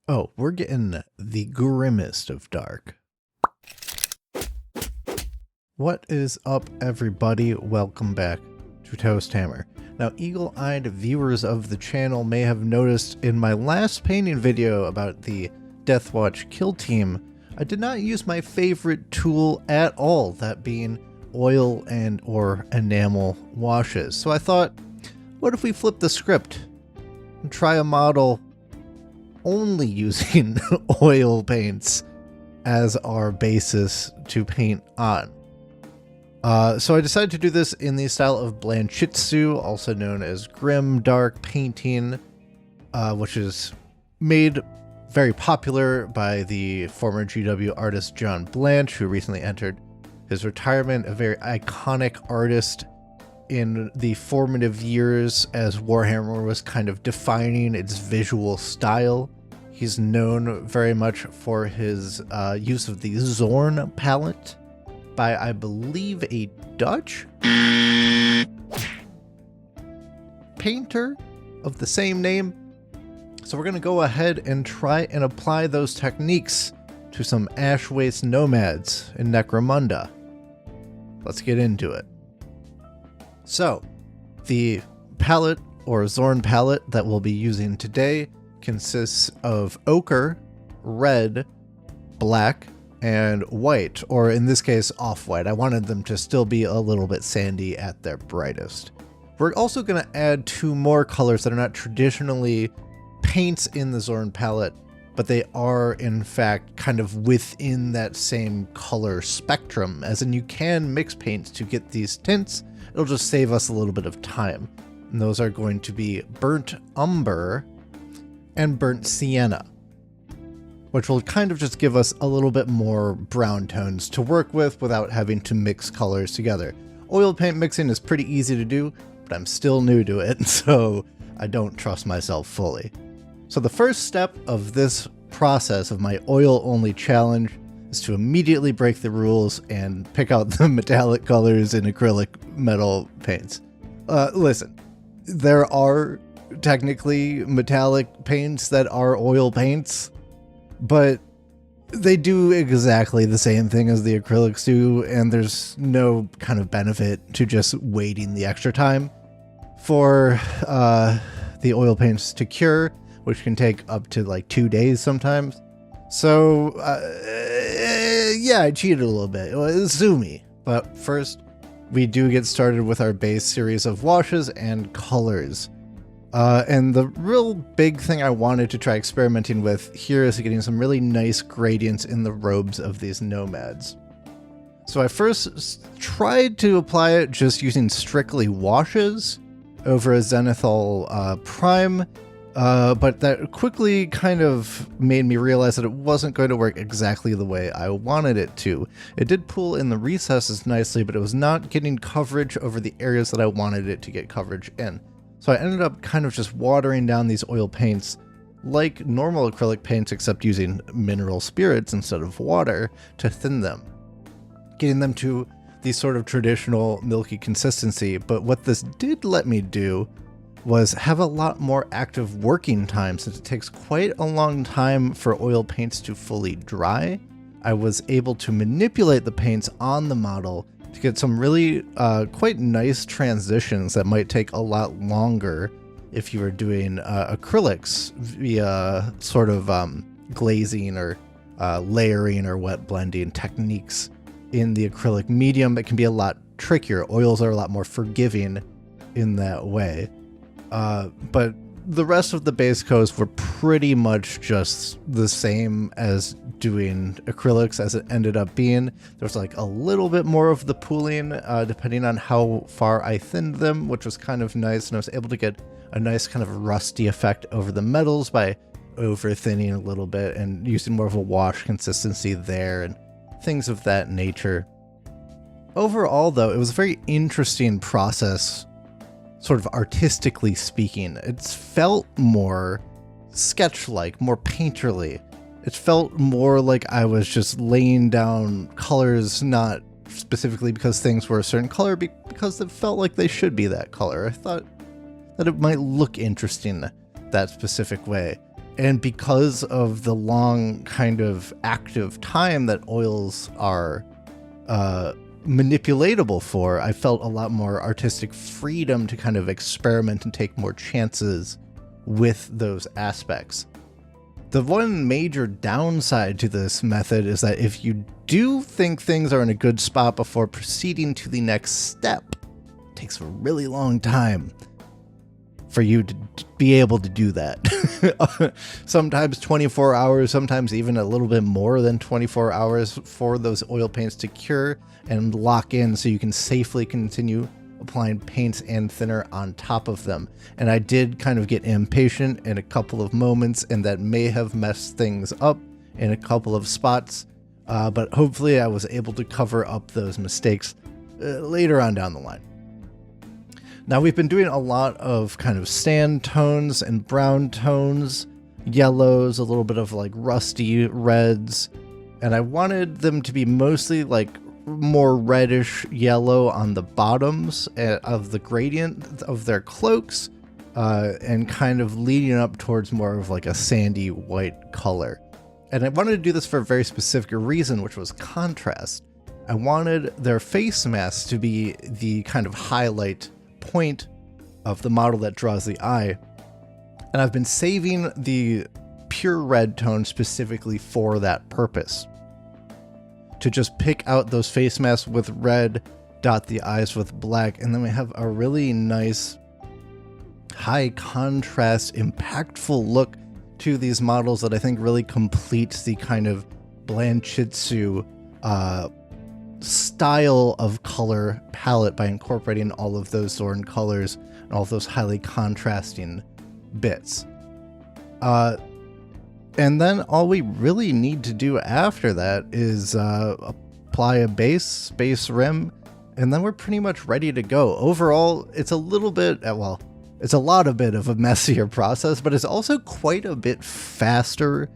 Oh, we're getting the grimmest of dark. What is up, everybody? Welcome back to Toast Hammer. Now, eagle-eyed viewers of the channel may have noticed in my last painting video about the Deathwatch kill team, I did not use my favorite tool at all, that being oil and or enamel washes. So I thought, what if we flip the script and try a model only using oil paints as our basis to paint on. So I decided to do this in the style of Blanchitsu, also known as Grimdark painting, which is made very popular by the former GW artist John Blanch, who recently entered his retirement, a very iconic artist in the formative years as Warhammer was kind of defining its visual style. He's known very much for his use of the Zorn palette by, I believe, a Dutch painter of the same name. So we're going to go ahead and try and apply those techniques to some Ash Waste Nomads in Necromunda. Let's get into it. So, the palette or Zorn palette that we'll be using today consists of ochre, red, black, and white, or in this case off-white. I wanted them to still be a little bit sandy at their brightest. We're also going to add two more colors that are not traditionally paints in the Zorn palette, but they are in fact kind of within that same color spectrum, as in you can mix paints to get these tints. It'll just save us a little bit of time. And those are going to be burnt umber and burnt sienna, which will kind of just give us a little bit more brown tones to work with without having to mix colors together. Oil paint mixing is pretty easy to do, but I'm still new to it, so I don't trust myself fully. So the first step of this process of my oil-only challenge is to immediately break the rules and pick out the metallic colors in acrylic metal paints. Listen, there are technically metallic paints that are oil paints, but they do exactly the same thing as the acrylics do, and there's no kind of benefit to just waiting the extra time for the oil paints to cure, which can take up to like 2 days sometimes. So, yeah, I cheated a little bit. Sue me. But first, we do get started with our base series of washes and colors. And the real big thing I wanted to try experimenting with here is getting some really nice gradients in the robes of these nomads. So I first tried to apply it just using strictly washes over a zenithal prime, but that quickly kind of made me realize that it wasn't going to work exactly the way I wanted it to. It did pull in the recesses nicely, but it was not getting coverage over the areas that I wanted it to get coverage in. So I ended up kind of just watering down these oil paints like normal acrylic paints, except using mineral spirits instead of water to thin them, getting them to the sort of traditional milky consistency. But what this did let me do was have a lot more active working time, since it takes quite a long time for oil paints to fully dry. I was able to manipulate the paints on the model to get some really quite nice transitions that might take a lot longer if you were doing acrylics via sort of glazing or layering or wet blending techniques in the acrylic medium. It can be a lot trickier. Oils are a lot more forgiving in that way. But the rest of the base coats were pretty much just the same as doing acrylics as it ended up being. There was like a little bit more of the pooling depending on how far I thinned them, which was kind of nice, and I was able to get a nice kind of rusty effect over the metals by over thinning a little bit and using more of a wash consistency there and things of that nature. Overall, though, it was a very interesting process, sort of artistically speaking. It's felt more sketch-like, more painterly. It felt more like I was just laying down colors, not specifically because things were a certain color, because it felt like they should be that color. I thought that it might look interesting that specific way. And because of the long kind of active time that oils are manipulatable for, I felt a lot more artistic freedom to kind of experiment and take more chances with those aspects. The one major downside to this method is that if you do think things are in a good spot before proceeding to the next step, it takes a really long time for you to be able to do that. Sometimes 24 hours, sometimes even a little bit more than 24 hours for those oil paints to cure and lock in so you can safely continue applying paints and thinner on top of them. And I did kind of get impatient in a couple of moments, and that may have messed things up in a couple of spots, but hopefully I was able to cover up those mistakes later on down the line. Now, we've been doing a lot of kind of sand tones and brown tones, yellows, a little bit of like rusty reds, and I wanted them to be mostly like more reddish yellow on the bottoms of the gradient of their cloaks, and kind of leading up towards more of like a sandy white color. And I wanted to do this for a very specific reason, which was contrast. I wanted their face masks to be the kind of highlight point of the model that draws the eye, and I've been saving the pure red tone specifically for that purpose, to just pick out those face masks with red, dot the eyes with black, and then we have a really nice high contrast, impactful look to these models that I think really completes the kind of Blanchitsu style of color palette by incorporating all of those Zorn colors and all of those highly contrasting bits. And then all we really need to do after that is apply a base rim, and then we're pretty much ready to go. Overall, it's a little bit, well, it's a lot of bit of a messier process, but it's also quite a bit faster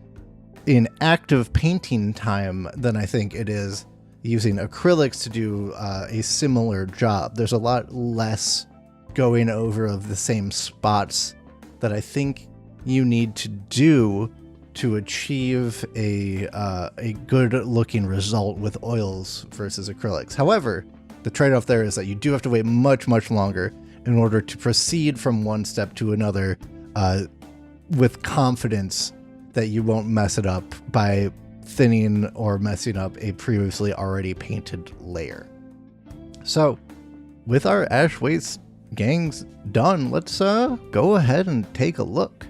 in active painting time than I think it is using acrylics to do a similar job. There's a lot less going over of the same spots that I think you need to do to achieve a good looking result with oils versus acrylics. However, the trade-off there is that you do have to wait much, much longer in order to proceed from one step to another with confidence that you won't mess it up by thinning or messing up a previously already painted layer. So with our ash waste gangs done, let's go ahead and take a look.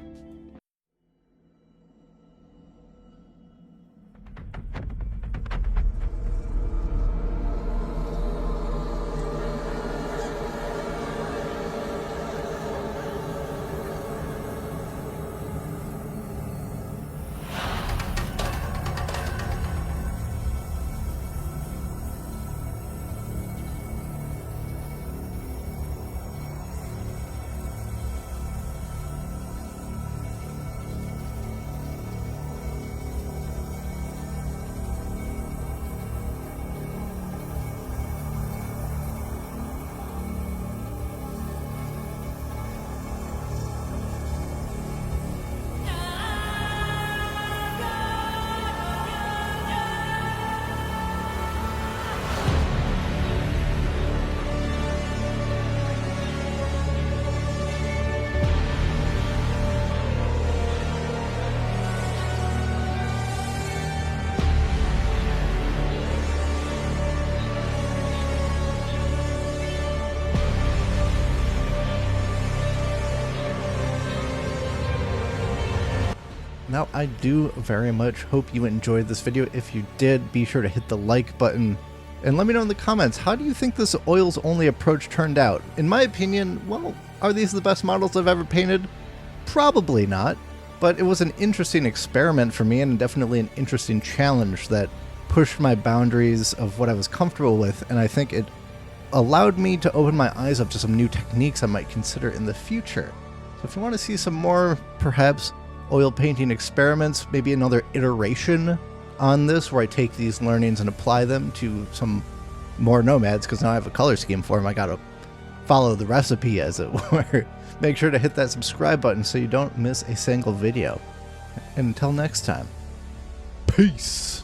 Now, I do very much hope you enjoyed this video. If you did, be sure to hit the like button and let me know in the comments, how do you think this oils only approach turned out? In my opinion, well, are these the best models I've ever painted? Probably not, but it was an interesting experiment for me and definitely an interesting challenge that pushed my boundaries of what I was comfortable with, and I think it allowed me to open my eyes up to some new techniques I might consider in the future. So if you want to see some more, perhaps, oil painting experiments, maybe another iteration on this where I take these learnings and apply them to some more Nomads, because now I have a color scheme for them, I gotta follow the recipe, as it were. Make sure to hit that subscribe button so you don't miss a single video. And until next time, peace.